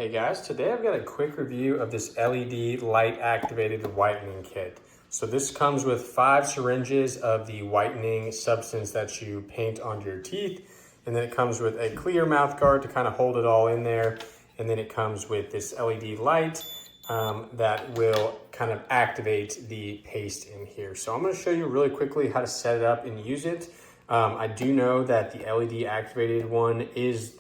Hey guys, today I've got a quick review of this LED light activated whitening kit. So this comes with 5 syringes of the whitening substance that you paint onto your teeth. And then it comes with a clear mouth guard to kind of hold it all in there. And then it comes with this LED light that will kind of activate the paste in here. So I'm going to show you really quickly how to set it up and use it. I do know that the LED activated one is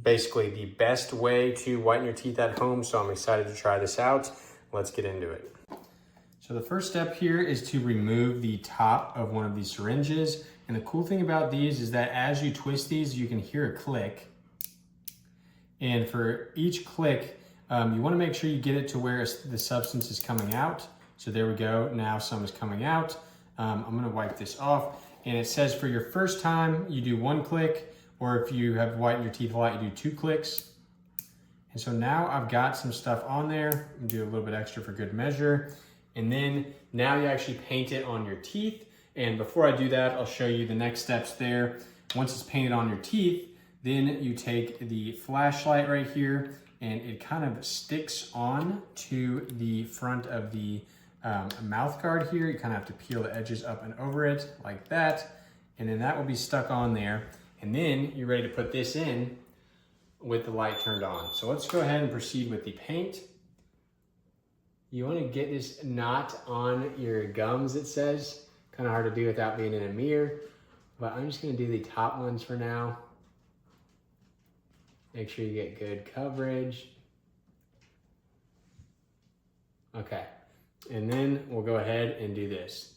basically the best way to whiten your teeth at home, so I'm excited to try this out. Let's get into it. So the first step here is to remove the top of one of these syringes. And the cool thing about these is that as you twist these, you can hear a click. And for each click, you want to make sure you get it to where the substance is coming out. So there we go, now some is coming out. I'm going to wipe this off. And it says for your first time, you do 1 click, or if you have whitened your teeth a lot, you do 2 clicks. And so now I've got some stuff on there. I'm gonna do a little bit extra for good measure. And then now you actually paint it on your teeth. And before I do that, I'll show you the next steps there. Once it's painted on your teeth, then you take the flashlight right here and it kind of sticks on to the front of the mouth guard here. You kind of have to peel the edges up and over it like that. And then that will be stuck on there. And then you're ready to put this in with the light turned on. So let's go ahead and proceed with the paint. You want to get this not on your gums, it says. Kind of hard to do without being in a mirror, but I'm just going to do the top ones for now. Make sure you get good coverage. Okay, and then we'll go ahead and do this.